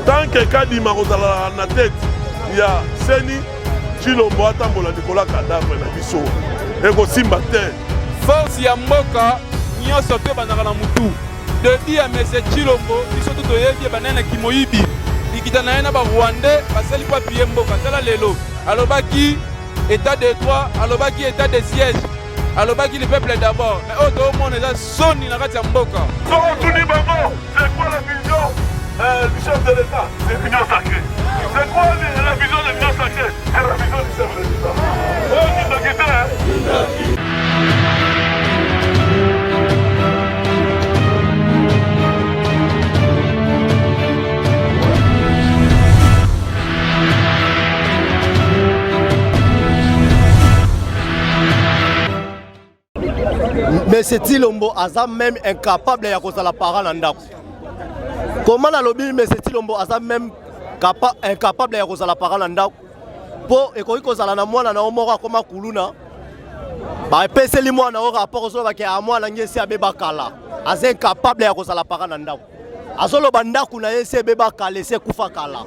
tant que Kadima kozala na tête ya Seni Chilombo atambola Nicolas cadavre na biso ekosimba te force ya mboka nyonso pe banaka na mutu depuis ya monsieur Chilombo biso toyebi banana kimoyibi likita na ye na Rwandais basali pa pied mboka tala lelo alobaki état de droit alobaki état de siège alobaki le peuple d'abord mais auto monde eza soni na kati ya mboka c'est quoi la vision du chef de l'État? C'est l'union sacrée. C'est quoi la vision de l'union sacrée? C'est la vision du chef de l'État. Oh, tu t'as quitté, hein? Mais c'est Chilombo aza même incapable ya kozala parent na ndako. Comment la lobby mais c'est Chilombo aza même incapable ya kozala parent na ndako. Po ekoki kozala na mwana na omoko koma kuluna. Ba peseli mwana o rapport so ba ke a mwana ngesi abeba kala. Aza incapable ya kozala parent na ndako. Azolo bandaku na yese beba kala se kufa kala.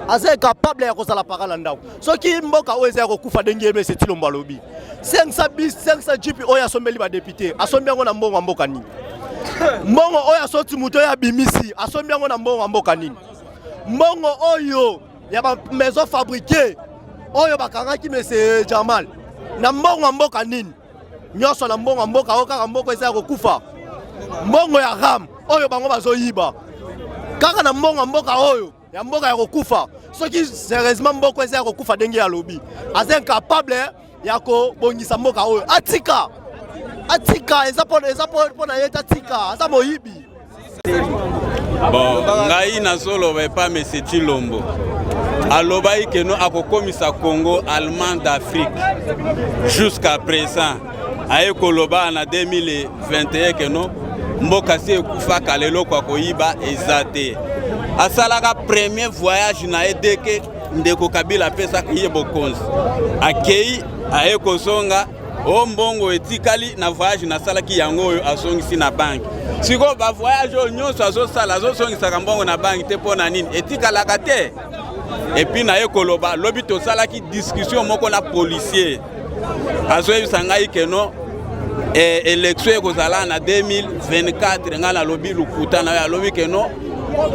Aza incapable ya kozala parent na ndako. Soki mboka o eza ko kufa dengi mais c'est Chilombo lobby. 500 bis 500 jipi oya sombeli ba député asombi yango na mbongo mboka nini mbongo oya soti muto ya bimisi asombi yango na mbongo mboka nini mbongo oyo ya ba maison fabriquée oyo bakangaki monsieur Jamal na mbongo mboka nini nyoso na mbongo mboka okaka mboko eza kokufa mbongo ya ram oyo bango bazoyiba kaka na mbongo mboka oyo ya mboka ya kokufa soki sérieusement mboko eza kokufa dengi ya lobby aza incapable yako bongisa mboka oyo atika eza pona yeta atika aza moyibi bon ngai nazoloba pa monsieur Chilombo alobai keno akokomisa Congo allemand d'Afrique jusqu'à présent aye koloba na 2021 keno mboka si ekufa kalelo kwa koyiba ezate asalaka premier voyage na edeke ndeko Kabila pesa kiye bokonzi akei aye kozonga o mbongo etikali na voyage na salaki yango oyo asongisi na banki siko ba voyage oyo nyonso azosala azosongisa mbongo na banki te pona nini etikalaka te epi na ye koloba lobi tosalaki discussion moko na policier azoyebisa ngai keno élection ekozala na 2024 nga na lobi lukuta na ya lobi keno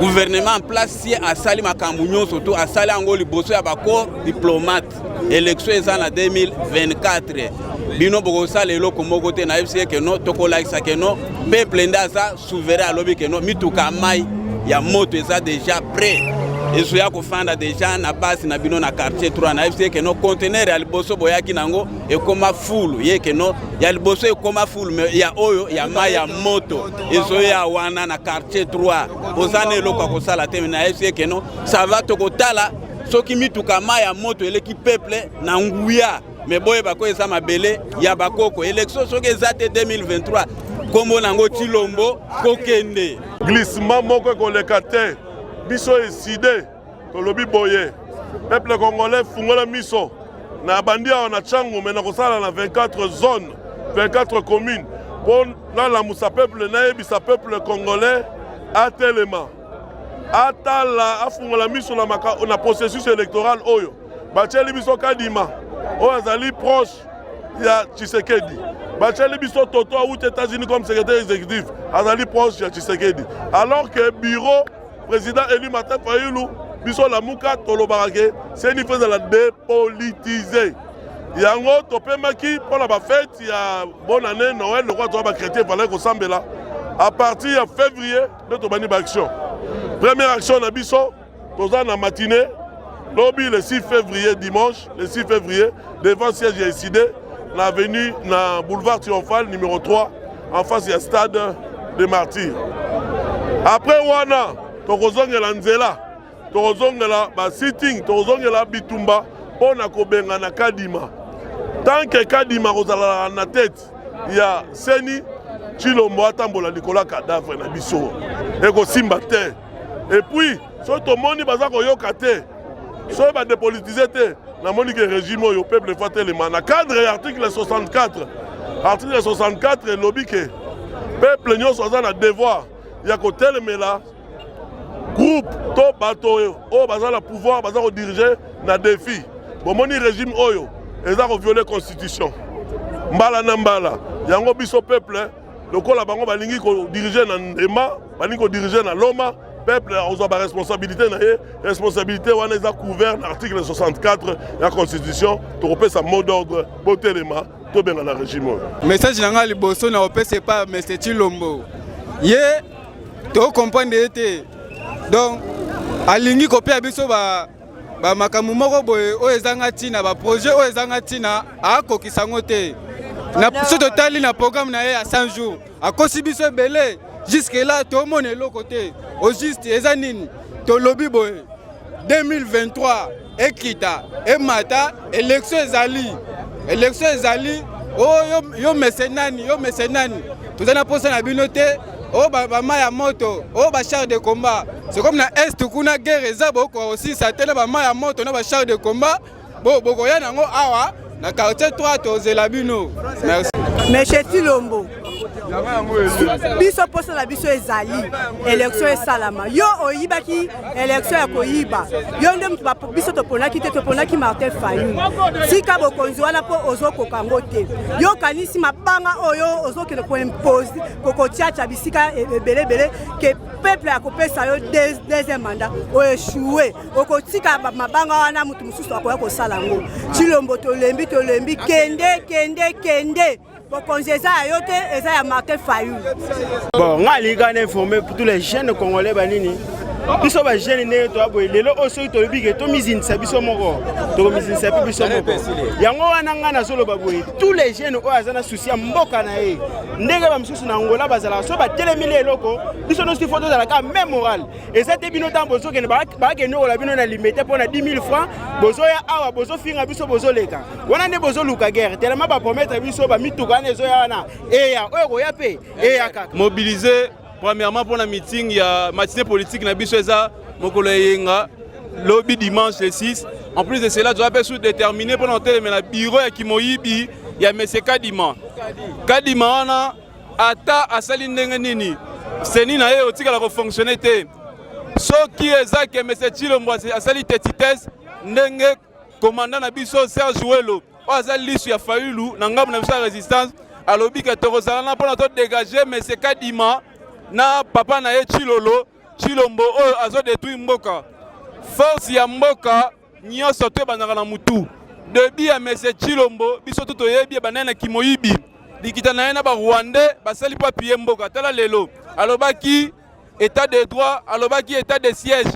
gouvernement en place si asali makambo nyonso to asali yango liboso ya bako diplomate élection eza na 2024 bino bokosala eloko moko te na yebisi keno tokolakisa keno peuple nde aza souverain alobi keno mituka mai ya moto eza déjà prêt ezoya kofanda déjà na base na bino na quartier 3 na yebisi keno conteneur ya liboso boyaki nango ekoma fulu ye keno ya liboso ekoma fulu me ya oyo ya mai ya moto ezoya wana na quartier 3 bozana eloko akosala te na yebisi keno ça va tokotala soki mituka mai ya moto eleki peuple na nguya me boye bako eza mabele ya bakoko élection soki eza te 2023 kombo nango Chilombo kokende glissement moko ekoleka te biso eside tolobi boye peuple congolais fungola miso na bandi awa na Tchango me na kosala na 24 zones 24 communes pour nalamusa peuple nayebisa peuple congolais atelema atala afungola miso na processus électoral oyo batieli biso Kadima oyo azali proche ya Tshisekedi batieli biso Toto awuti États-Unis comme secrétaire exécutif azali proche ya Tshisekedi alors que bureau président élu Martin Fayulu biso lamuka tolobaka c'est une phase de la dépolitiser yango topemaki mpona bafete ya bonne année Noël lokwa toza bachrétien fallait kosambela à partir ya février nde tobani baaction première action na biso toza na matinée lobi le 6 février dimanche le 6 février devant siège ya décidé na avenue na boulevard triomphal numéro 3 en face ya stade des martyrs après wana tokozongela nzela tokozongela sitting tokozongela bitumba mpona kobenga na Kadima tant que Kadima kozala na tête ya Seni Chilombo atambola Nicolas cadavre na biso ekosimba te et puis so tomoni baza koyoka te so ba dépolitiser te na moni ke régime oyo peuple fatelema na cadre article 64 lobi ke peuple nyonso aza na devoir ya kotelemela groupe to bato oyo baza na pouvoir baza ko diriger na défi bomoni régime oyo eza ko violer constitution mbala na mbala yango biso peuple lokola bango balingi ko diriger na ndema balingi ko diriger na loma peuple a ba responsabilité na ye responsabilité wana eza couvert na article 64 ya constitution to kopesa mot d'ordre botelema to benga na régime oyo message nanga liboso na opese pa Mr Chilombo ye to comprendre ete donc alingi kopia biso ba makambo moko boye oyo ezanga ntina ba projet oyo ezanga ntina akokisa ngo te na so totali na programme na ye ya 100 jours akosi biso ebele jusque là tomona eloko te au juste eza nini tolobi boye 2023 ekita emata élection ezali oh yo mesenani toza na posa na bino te oh bama ya moto oh ba char de combat c'est comme na est kuna guerre eza boko aussi ça tena bama ya moto na ba char de combat boko ya nango awa na quartier 3 tozela bino merci Monsieur Chilombo biso posa na biso ezali élection esalama yo oyibaki élection ya koyiba yo nde mutu biso toponaki Martin Fayulu sika bokonzi wana po ozokoka ngo te yo kanisi mabanga oyo ozokende koimpose kokotiacha bisika ebelebele ke peuple akopesa yo deuxième mandat oéchoué okotika mabanga wana mutu mosusu akoya kosala ngo Chilombo tolembi kende Bokonzeza ayote eza ya Martin Fayulu. Bon, nga linga informé pour tous les jeunes congolais banini. Biso ba jeunes ne to aboy lelo oso to bige to mizinisa biso moko. To mizinisa biso moko. Yango wana nga na solo baboy. Tous les jeunes o azana souci ya mboka na ye. Ndenge ba msusu na Angola bazala so ba telemile eloko. Biso no stifo to za ka même moral. Eza te bino tambo so ke ba ke no la bino na limité pour na 10 000 francs. Bozo ya awa bozo finga biso bozo leka. Wana ne bozo luka guerre. Tellement ba promettre biso ba mituka na zo ya wana. Eya oyo ya pe eya kaka. Mobiliser premièrement pour la meeting, il y a matinée politique na biso eza mokolo yenga lobby dimanche le 6. En plus de cela, je vais déterminer pour noter mais la bureau ya Kimoyibi, il y a monsieur Kadima. Kadima wana ata asali ndenge nini. Seni na ye otika la fonctionner te. Soki eza ke monsieur Chilombo asali tetites ndenge commandant na biso Serge Welo. O azali lisu ya Fayulu na ngamu na biso résistance alobi ke tokozala na pona to dégager monsieur Kadima na papa na ye Chilombo oyo azo détruire mboka force ya mboka nyonso to banaka na mutu debi ya monsieur Chilombo biso to toyebi banana Kimoyibi likita na ye na ba Rwandais basali pa pied mboka tala lelo alobaki état de droit alobaki état de siège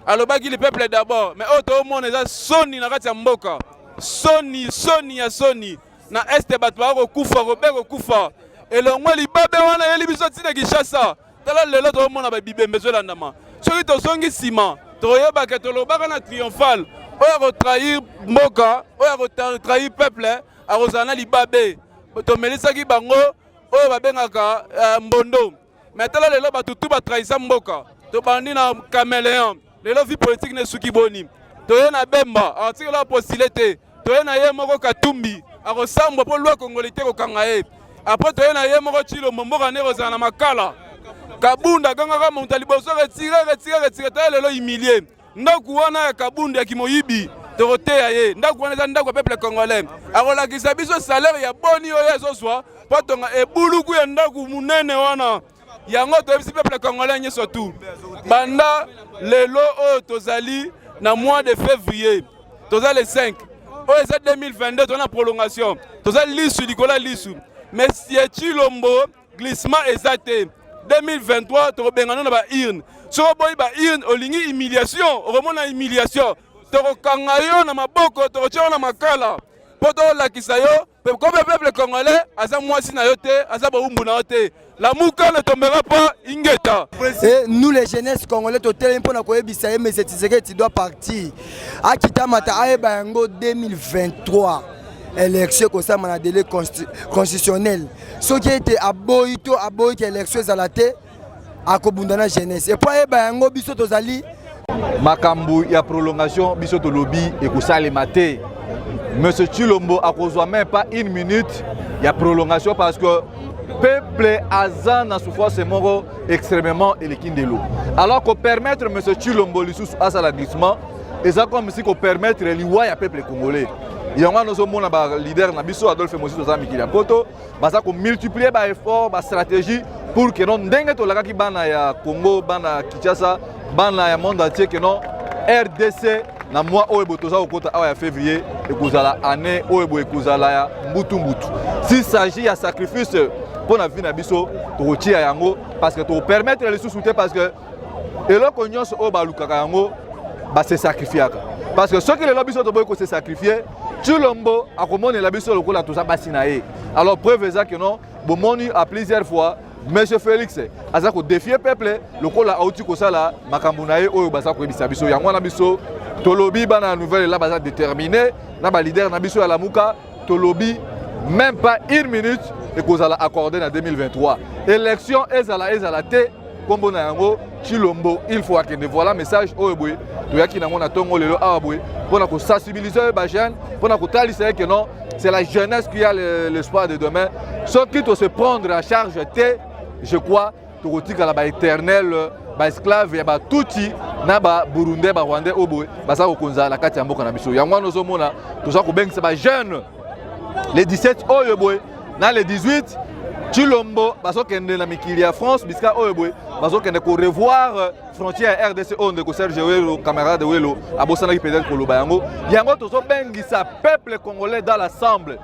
alobaki le peuple d'abord mais oyo to mona eza soni na kati ya mboka soni na este bato bakokufa kokufa elongwe libabe wana yeli biso tina Kinshasa tala lelo tomona babibembe ezolandama soki tozongi nsima toyebaka tolobaka na triomphal oyo akotrahir mboka oyo akotrahir peuple akozala na libabe tomelisaki bango oyo babengaka mbondo mais tala lelo bato tu batrahisa mboka tobandi na caméléon lelo vie politique nesuki boni toye na Bemba atikela postule te toye na ye moko Katumbi akosambwa mpo lwa kongolite kokanga ye apres toye na ye moko Chilombo mboka ne kozala na makala Kabunda gangaka monta liboso retire tala lelo humilié ndaku wana ya Kabunda ya Kimoyibi toroteya ye ndaku wana eza ndaku ya peuple congolais akolakisa biso salaire ya boni oyo ezozwa mpo tonga ebuluku ya ndaku munene wana yango toyebisi peuple congolais nyonso tu banda lelo oyo tozali na mois de février toza le 5 oyo eza 2022 toza na prolongation toza lisu likola lisu monsieur Chilombo glissement eza te 2023 tokobengana na ba urne soko boyi ba urne olingi humiliation okomona humiliation tokokanga yo na maboko tokotia yo na makala mpo tolakisa yo comme peuple congolais aza mwasi na yo te aza baumbu na yo te la muka ne tombera pas ingeta. Et nous les jeunesses congolais totelemi mpona koyebisa ye mais Tshisekedi doit partir akita mata ayeba yango 2023 élection kosama na délai constitutionnel soki ete aboyi ke élection ezala te akobundana jeunesse et po ayeba yango biso tozali makambo ya prolongation biso tolobi ekosalema te. Monsieur Chilombo akozwa même pas une minute ya prolongation parce que peuple aza na souffrance moko extrêmement elekindelo Alors qu'on permettre M. Tshilombo lisusu asala glissement, et ça comme si qu'on permettre liwa ya peuple congolais. Il y a un leader Nabiso Adolphe Moïse Tozami qui poto, ça qu'on multiplier ba effort, ba stratégie pour que non ndenge to laka ki bana ya Congo, bana Kinshasa, bana ya monde entier que non RDC na mois oyo toza okota awa ya février ekozala année oyo ekozala ya mbutu mbutu. S'il s'agit ya sacrifice pour la vie na biso to tia yango parce que to permettre les sous-souter parce que eloko nyonso oyo balukaka yango ba se sacrifier. Parce que ceux qui les lobbies sont obligés de se sacrifier, Tshilombo a commandé la biso le coup la tout ça basinaé. Alors preuve est que non, bon moni à plusieurs fois, Monsieur Félix, a ça que défier peuple, le coup la outil que ça là, makambunaé ou basa ko bisa biso, yango na biso, tolobi bana nouvelle là basa déterminé, na ba leader na biso à la muka, tolobi même pas une minute et qu'on a accordé en 2023. Élection ezala te. Comme on a un Tshilombo, il faut que voilà message au bout. Tu as qui n'a pas tongo lelo aboué pour sensibiliser les jeunes, pour que non, c'est la jeunesse qui a l'espoir de demain. Ceux qui doivent se prendre en charge, je crois, tu retires à la éternelle, esclave et touti, naba Burundais, Rwandais au bout. Ça au konza la carte yambo kana biso. Yangwa nozo mona, tout ça ko beng c'est jeunes. Les 17 au bout, dans les 18 Tshilombo, parce que na mikili ya France, biska oyeboy, parce que ko revoir frontière RDC on de ko Serge Welo, camarade Welo, abosana ki peut-être ko loba yango. Yango tozo bengisa peuple congolais dans l'assemblée.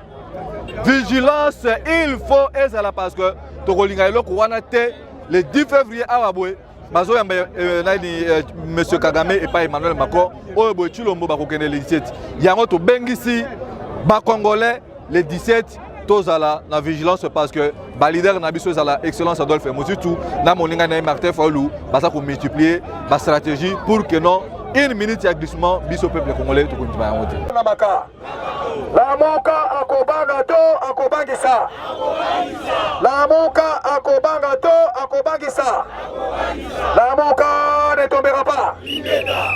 Vigilance, il faut ezala parce que to kolinga eloko wana te le 10 février awaboy, bazo yamba nani monsieur Kagame et pas Emmanuel Macron, oyeboy Tshilombo ba ko kende le 17. Yango to bengisi ba congolais le 17 tozala na vigilance parce que ba leader na biso zala excellence Adolphe Mozitu na moninga na Martin Fayulu basa ko multiplier ba stratégie pour que non une minute ya glissement biso peuple congolais to kontima yango te na maka la moka akobanga to akobangisa la moka akobanga to akobangisa la moka ne tombera pas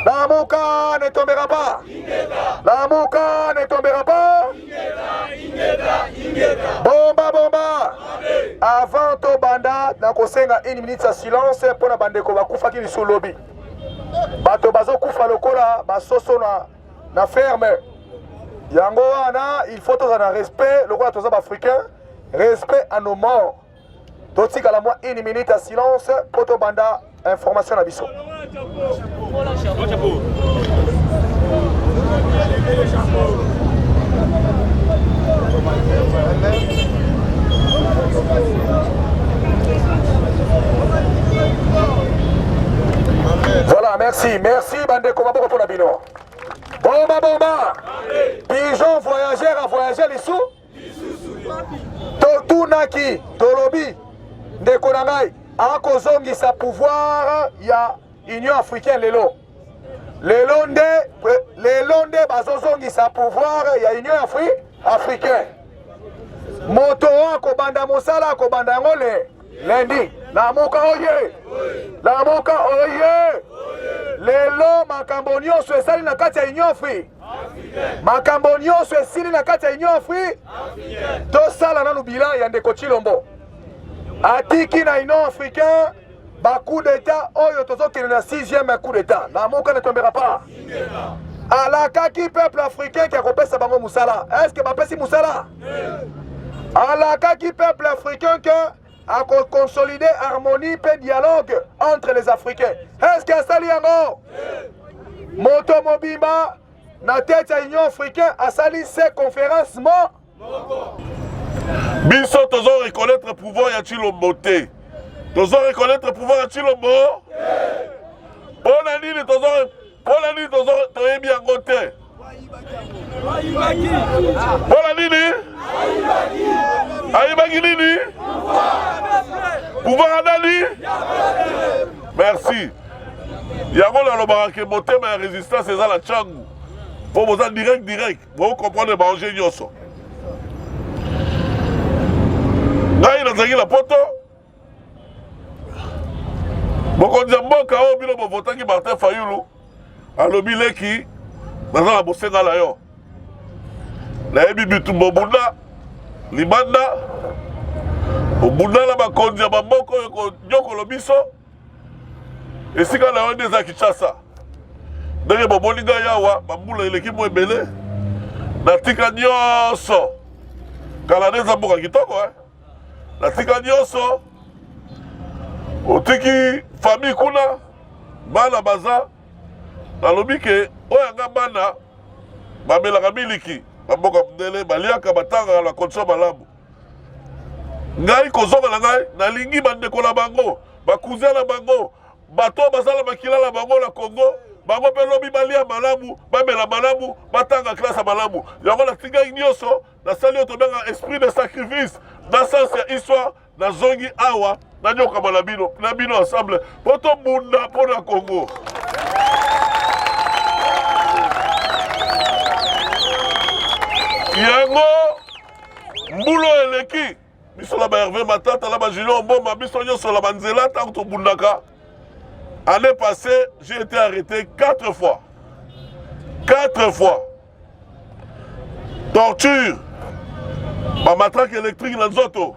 la moka ne tombera pas la moka ne tombera pas bomba bomba avant to banda na kosenga une minute de silence pour na bandeko bakufaki lisolobi bato bazo kufa lokola basoso na ferme yango wana il faut toza na respect lokola toza africain respect à nos morts totika la moi une minute de silence pour to banda information na biso Voilà, merci Bandeko Maboko pour la bino. Bomba bomba. Pigeon voyageur à voyager les sous. Totunaki, Tolobi, Ndekonangai, Akozongi sa pouvoir, ya Union africaine lelo. Lelonde bazozongi sa pouvoir, ya Union africaine. Moto akobanda mosala akobanda ngole. Lundi, la moka oye. La moka oye. Lelo makambo nyonso esali na kati ya Union Afrique. Makambo nyonso esili na kati ya Union Afrique. Tosala nanu bilan ya ndeko Tshilombo. Atiki na Union africain, ba coup d'état oyo tozokende na 6e coup d'état. La moka ne tombera pas. Alakaki peuple africain qui a kopesa bango musala. Est-ce que bapesi musala? Alakaki peuple africain que à consolider harmonie et dialogue entre les Africains. Est-ce que ça yango? Moto Mobimba, na tête à l'Union africaine, a sali ces conférences Biso tozo reconnaître le pouvoir ya Tshilombo te. Tozo reconnaître le pouvoir ya Tshilombo. Pona nini tozo toyebi yango te. Pona nini? Ayibaki nini? Pouvoir Adali? Merci. Yango la lobarake motema ya résistance eza la changu. Pour vous direct. Vous comprenez manger nyoso. Ngai nazaki la poto. Bokonzi mboka o bino bo votaki Martin Fayulu. Alobi leki naza na bosenga la yo. Na yebi bitu bobunda libanda obunda la bakonzi ya bamoko nyoko lobiso esika na yo nde eza Kinshasa ndenge bobolinga yawa bambula eleki mo ebele natika nyonso kala nde eza mboka kitoko natika nyonso otiki famille kuna bana baza nalobi ke oyo anga bana bamelaka miliki bamboka mundele baliaka batangaka na condition malamu ngai kozonga na ngai nalingi bandeko na bango bakuzia na bango bato basala makila na bango na Congo bango mpe lobi balia malamu bamela malamu batanga klasa malamu yango natingai nyonso nasali oyo tobenga esprit de sacrifice na sens ya histoire nazongi awa nanyokama na bino ensemble mpo tobunda mpo na Congo. Yango mbulo eleki biso la ba Hervé Matata la ba Julien Mboma biso nyonso la banzela tango tobundaka. Année passée, j'ai été arrêté 4 fois. 4 fois. Torture. Ma matraque électrique na nzoto.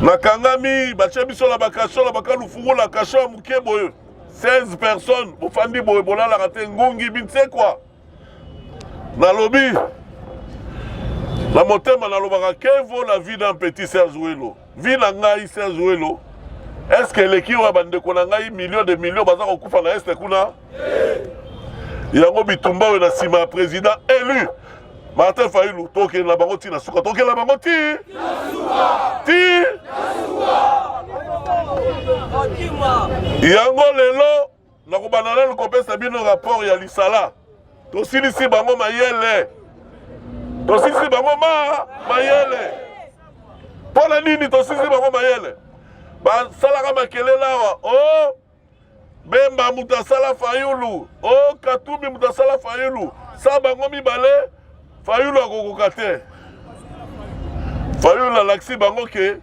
Nakangami, bache biso la bakasho la bakalu fugo la kasho muke boye. 16 personnes, bofandi boye bola la rate ngongi bitse quoi. Na lobby. La motema na lobaka que vaut la vie d'un petit Serge Ouelo. Vie na ngai Serge Ouelo. Est-ce que l'équipe va bande konanga millions de millions baza kokufa na este kuna? Yango bitumba we na sima président élu. Martin Fayulu toke na bango ti na suka toke la bango ti. Ti. Yango lelo na ko banana ko pesa bino rapport ya lisala. To silisi bango mayele. To silisi bango mayele. Pona nini to silisi bango mayele? Salaka makele lawa oh Bemba mutasala Fayulu oh Katumbi mutasala Fayulu saba ngomi bale Fayulu akokoka te Fayulu alaksi bango ke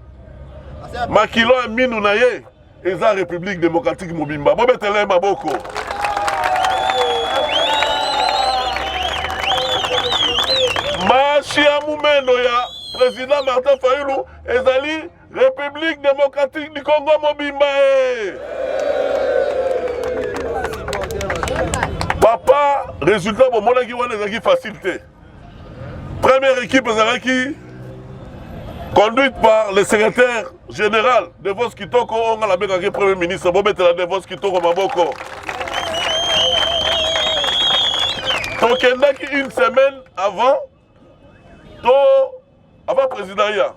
makilo ya minu na ye eza République démocratique mobimba bobetele maboko mashi ya mumeno ya président Martin Fayulu ezali République démocratique du Congo mobimba. Papa, résultat bon mon qui wana ezaki facilité. Première équipe ezalaki conduite par le secrétaire général de Vos Kitoko on la benga premier ministre Bobetela de Vos Kitoko maboko. Tokendaki une semaine avant président ya.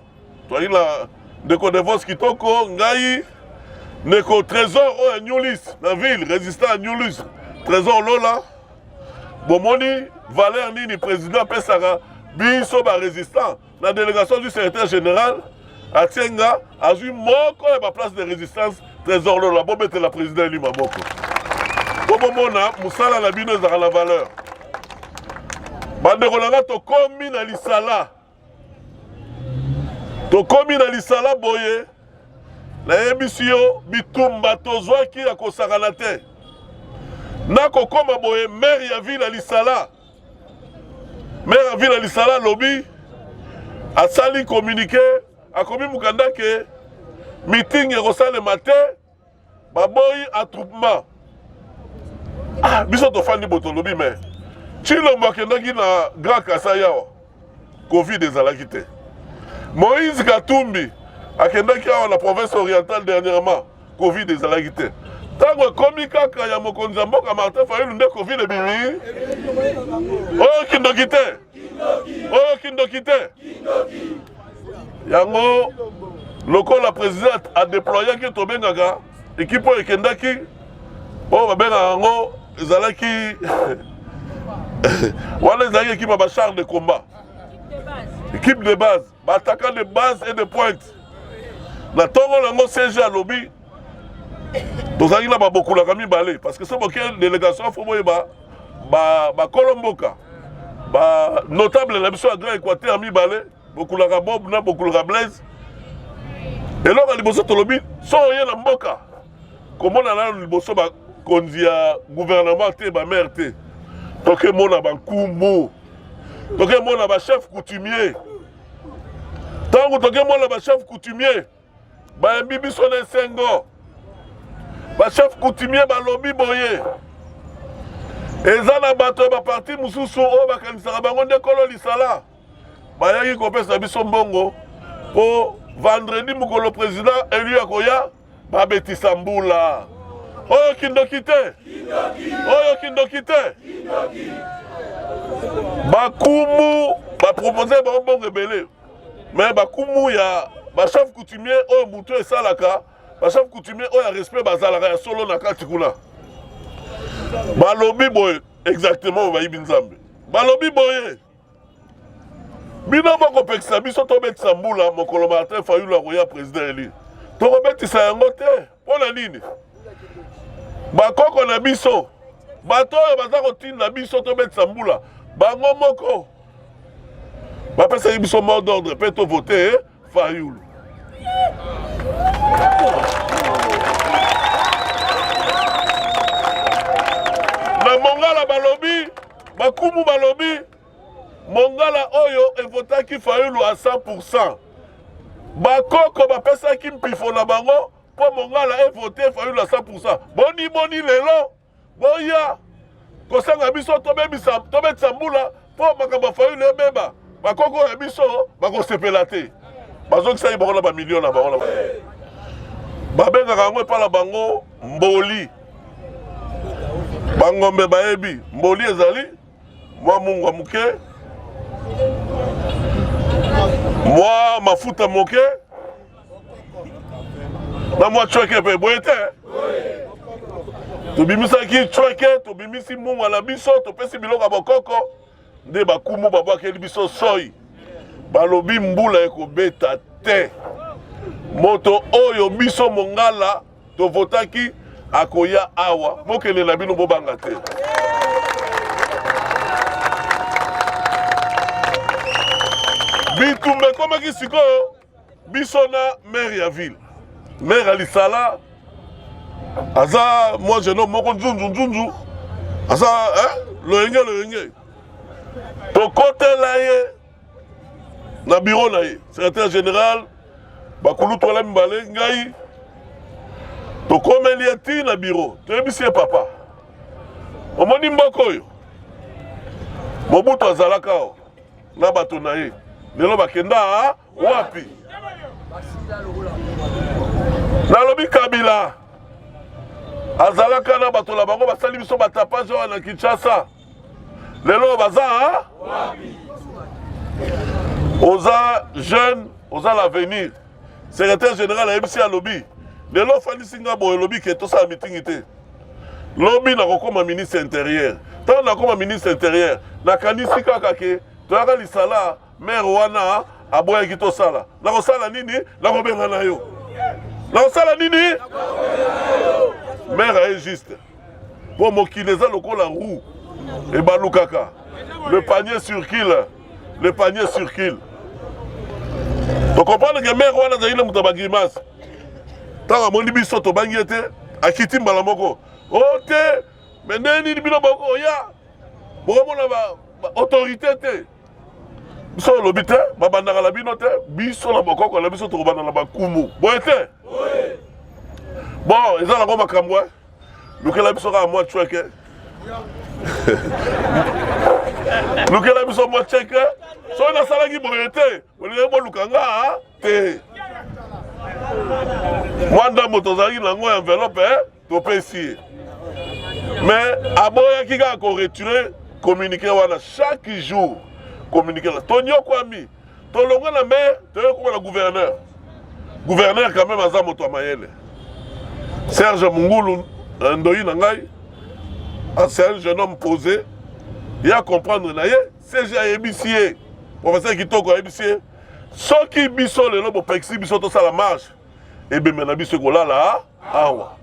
Toi il a Ndeko de Vos Kitoko, Ngai, Neko Trésor à Newlis, la ville, résistant à Newlis, Trésor Lola, Bomoni, Valère Nini, président Pessara, Bisoba résistant, la délégation du secrétaire général, Atienga, a eu moko et ma place de résistance, Trésor Lola, Bobette la présidente Lima Moko. Bobomona, Moussala la bino à la valeur. Bandekolanga to komi na lisala. Tokomi na lisala boye na ebisio bitumba tozwaki ya kosakana te na kokoma boye maire ya ville ya lisala maire ya ville ya lisala lobi asali communiqué akomi mukanda ke meeting ekosalema te baboyi attroupement biso tofandi boto lobi me Chilombo akendaki na Grand Kasai yawa Covid ezalaki te Moïse Katumbi akendaki awa la province orientale dernièrement Covid ezalaki te tango ekomi kaka ya mokonzi ya mboka Martin Fayulu nde Covid ebimi oyo kindoki te yango lokola président adéployaki tobengaka équipe oyo ekendaki oyo babengaka yango ezalaki wana ezalaki équipe ya bachar de combat équipe de base attaquant de base et de pointe na tongo nango CG à lobby tozalaki na babokulaka mibale parce que so boke délégation fo boyeba bakolomboka banotable na biso ya Grand Équateur mibale bokulaka Bob na bokulaka Blaise eloko liboso tolobi so oye na mboka komona nano liboso bakonzi ya gouvernement te bamaire te toke mona bankumu toke mona bachef coutumier tango toke mona bachef coutumier bayembi biso na esengo bachef coutumier balobi boye eza na bato ya baparti mosusu oyo bakanisaka bango nde kolo lisala bayaki kopesa biso mbongo mpo vendredi mokolo président élu akoya babetisa mbula oyo kindoki te oyo kindoki te bakumu bapropose bango mbongo ebele me bakumu ya bachef coutumier oyo butu esalaka bachef coutumier oyo ya respect bazalaka ya solo na kati kuna balobi boye exactement bayibi nzambe balobi boye bino bokopekisa biso tobetisa mbula mokolo Martin Fayulu akoya président eli tokobetisa yango te mpo na nini bakoko na biso bato oyo baza kotinda biso tobetisa mbula bango moko bapesaki biso mot d'ordre mpe tovote Fayulu na Mongala balobi bakumu balobi Mongala oyo evotaki Fayulu à 100%. Bakoko bapesaki mpifo na bango po Mongala evote Fayulu à 100%. Boni lelo boya kosanga biso tobetisa mbula po makambo Fayulu ebeba bakoko ya biso bakosepela te bazokisaki bango na bamilio na bango babengaka yango epala bango mboli bangombe bayebi mboli ezali mwa mungwa muke mwa mafuta moke na mwa chweke pe boye te tobimisaki chweke tobimisi mungwa na biso topesi biloko ya bokoko nde bakumu babwakeli biso soi balobi mbula ekobeta te moto oyo biso Mongala tovotaki akoya awa mokele na bino bobanga te bitumbe komaki sikoyo biso na maire ya ville maire alisala aza moi jeune homme moko nzunzu aza loyenge tokotela ye na bureau na ye secrétaire général bakulu tola mibale ngai tokomeli eti na bureau toyebisi ye papa omoni mboka oyo Mobutu azalaka o na bato na ye lelo bakenda wapi nalobi Kabila azalaka na bato na bango basali biso batapage oyo na Kinshasa lelo baza wapi oza jeune oza l'avenir secrétaire général ayebisi ya lobi lelo falisi nga boye lobi ke tosala mitingi te lobi nakokoma ministre intérieur ntango nakoma ministre intérieur nakanisi kaka ke toyaka lisala maire wana aboyaki tosala nakosala nini nakobenga na yo nakosala nini maire aye juste mpo mokili eza lokola roue ebalukaka le panier circule tokopana ke maire wana azali na moto bagrimase ntango amoni biso tobangi ye te akiti mbala moko o te me nde nini bino bokoya bokomona baautorité te biso olobi te babandaka na bino te biso na bokoko na biso tokobanda na bakumu boye te bon eza nango makambo lukela biso kaka mwa chweke lukela biso mwa cheke soki nasalaki boye te olingai boluka nga te mwa ndambo tozalaki nango ya enveloppe topesi ye mais aboyaki kaka koretire communiqué wana chaque jour communiqué la tonyokwami tolonga na maire toyokoma na gouverneur quand même aza moto ya mayele Serge Mungulu ndoyi na ngai c'est un jeune homme posé il a comprendre na ye CG ayebisi ye professeur Kitoko ayebisi ye soki biso lelo bopekisi biso tosala marche ebembe na biso kolala awa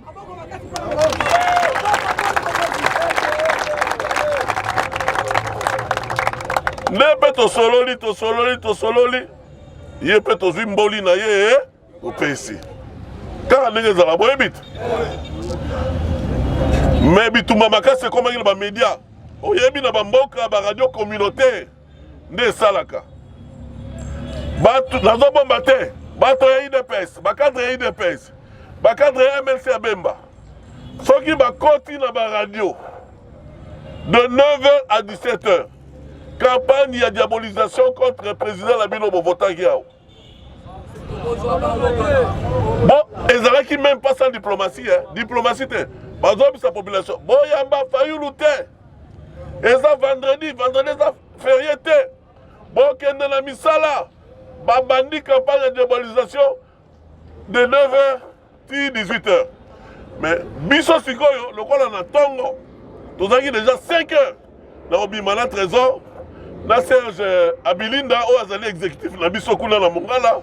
nde mpe tosololi ye mpe tozwi mboli na ye opesi kaka ndenge ezala boyebi te me bitumba makasi ekomaki na bamédia oyebi na bamboka baradio communautaire nde esalaka nazobomba te bato ya IDPS bakadre ya IDPS bakadre ya MLC ya Bemba Ceux qui va continuer dans la radio, de 9h à 17h, campagne de diabolisation contre le président Labino Bovotagiao. Bon, ils n'avaient qui même pas sans diplomatie, hein. Diplomatie, par exemple, sa population. Bon, il y a un faillou louté. Et ça, vendredi, ça férié. Bon, qu'il y a la misala, bandi campagne de diabolisation de 9h à 18h. Mais, biso sikoyo, le quoi on a tongo, tout ça qui déjà 5h. Dans le Bimana Trésor, na Serge Abilinda, ou azali exécutif, na biso kuna na Mongala,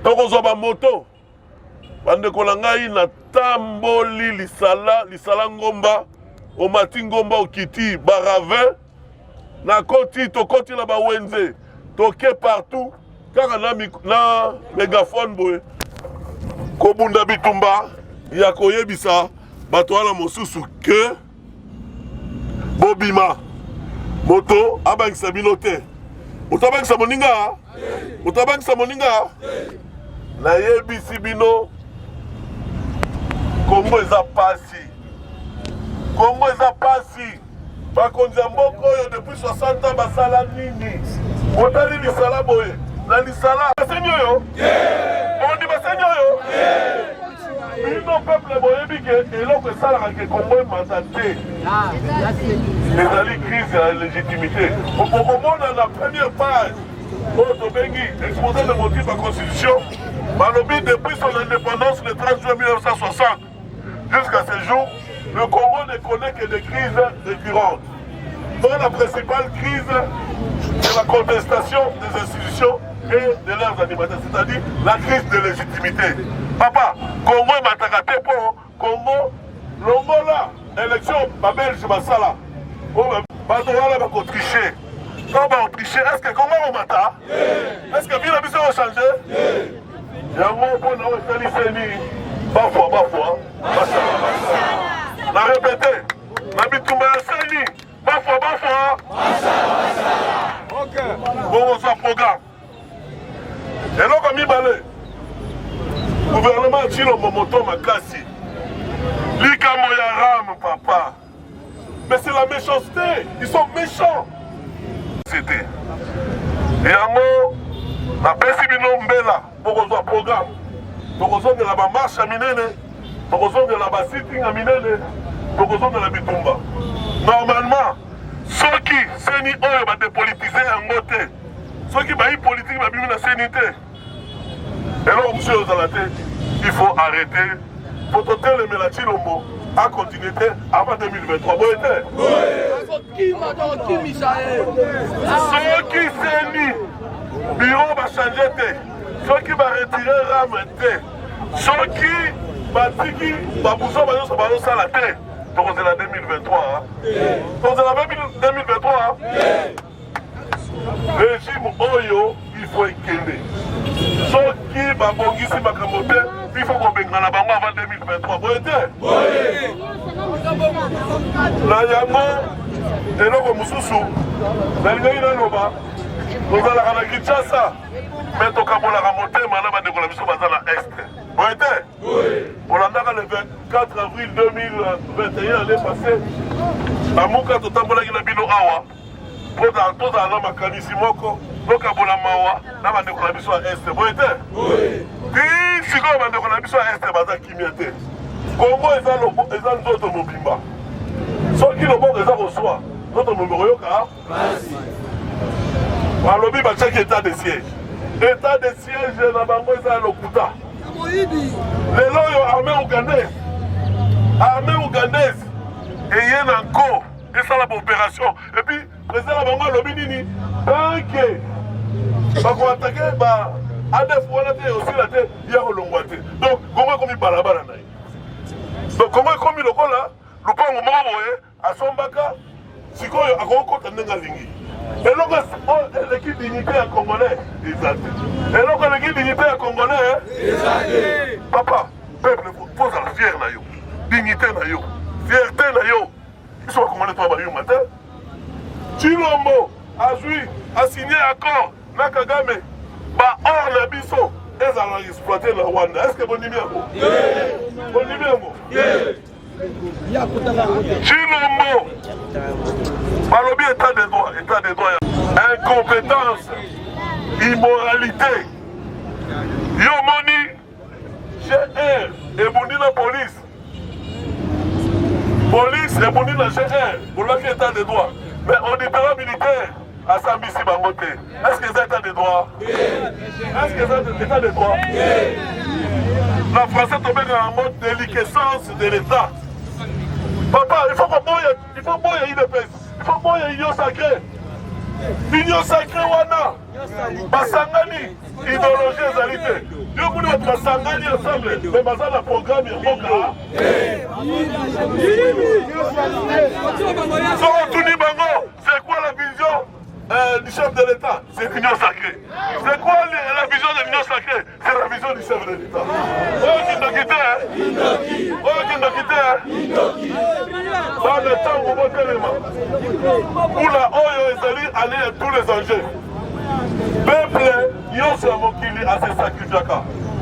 toko ba moto. Bande kolangai na tamboli lisala ngomba, o mati ngomba o kiti, baravin, na koti, to koti na ba wenze, toke partout, kaka na mégaphone boye, kobunda bitumba, ya koyebisa, bato wana mosusu ke, bobima, moto, abangisa binote. Moto abangisa moninga, moto abangisa moninga, na yebisi bino, Congo eza pasi. Congo eza pasi. Bakonzi ya mboka oyo depuis 60 ans basala nini? Otali lisala boye. Na lisala basenyo yo? Ondi basenyo yo? Bino peuple boyebi ke eloko esalaka ke Congo emata te. Ezali crise ya légitimité. Okomona na première page oyo tobengi exposé de motifs à constitution. Balobi depuis son indépendance le 30 juin 1960 jusqu'à ce jour, le Congo ne connaît que des crises récurrentes. Donc la principale crise, c'est la contestation des institutions et de leurs animateurs, c'est-à-dire la crise de légitimité. Papa, Congo est matagate pour Congo, l'Ongola, élection, ma belge, ma sala. Badouala va tricher. Quand on va tricher, est-ce que Congo va mata? Est-ce que Bila Bissau va changer? Yango bon na otali seni parfois na répété na bitumba ya seni parfois OK bon ça programme eloko mibale gouvernement Chilo Momoto makasi likambo ya ram papa mais c'est la méchanceté, ils sont méchants. C'était yango na pesi bino mbela pokozwa programme tokozongela bamarche ya minene tokozongela basitting ya minene tokozongela bitumba normalement soki seni oyo badepolitize yango te soki bayi politike babimi na seni te eloko mosu oyo ozala te il faut arrêter po totelemela Tshilombo akontinue te avant 2023 boye te soki seni bureau va changer te, ceux qui va retirer rame te, ceux qui va tiki, va bouger, va ça la terre. Donc c'est la 2023. Donc c'est la 2023. Régime Oyo, il faut équilibrer. Ceux qui va bongisi ma camote, il faut qu'on baigne la banque avant 2023. Vous êtes? La Yango, et l'autre Moussoussou, la Yango, nous allons à la Kinshasa, mais tu as la montée, madame de Colombie, à la Est. Vous êtes? Oui. Pour la le 24 avril 2021, l'année passée, à Mouka, tu as la Bino Awa, pour la Lama Kanisimoko, donc à Bolamawa, la de Colombie à Est. Vous êtes? Oui. Si si vous avez de Colombie à Est, Baza Kimiate. Congo est un autre Mobimba. Ceux qui le bon, ils ont reçu. Notre numéro, Balobi bachaki état de siège. État de siège na bango eza lokuta. Lelo yo armée ougandaise eye na nko esala ba opération et puis président bango lobi nini tanke bako attaquer ba ADF wana te aussi la te ya kolongwa te. Donc Congo komi balabala na ye. Donc Congo komi lokola lupango moko boye asombaka sikoyo akokota ndenga lingi. Et l'équipe dignité à Congolais, exact. Et l'équipe dignité à Congolais, exact. Papa, peuple, faut la fier na yo. Dignité na yo. Fierté na yo. Ils sont Congolais, toi, bah, yo, matin. Tshilombo a signé accord, na Kagame, bah, hors la biso, ils allaient exploiter le Rwanda. Est-ce que bon numéro? Bon numéro? Chilombo balobi état de droit incompétence immoralité yo moni GR ebondi na police ebondi na GR bolobaki état de droit mais on dépara militaire asambisi bango te. Est-ce que c'est état de droit? Est-ce que c'est état de droit? La français tombe en mode déliquescence de l'état. Papa, il faut boire une épaisse. Il faut boire union sacrée. Union sacrée wana. Basangani, idéologie ezalité. Yo muni watu basangani ensemble. Mais baza na programme ya mboka. So tuni bango, c'est quoi la vision du chef de l'État? C'est l'union sacrée. C'est quoi la vision de l'union sacrée? C'est la vision du chef de l'État. Oh, qui t'a quitté, hein? Oh, qui t'a quitté, hein? Dans le temps où vous tellement. Pour la Oyo Ezali, aller à tous les enjeux. Peuple, Yosu Amokili a ses sacrifiés.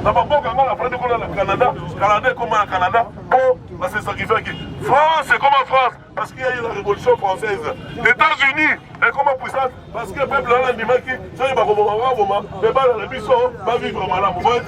D'abord, quand on a pris le Canada, Canada est comme un Canada, pour se sacrifier. France, c'est comme en France, parce qu'il y a eu la révolution française. Les États-Unis est comme en puissance, parce que le peuple a l'animal qui, ça y va vivre mal. Vous voyez?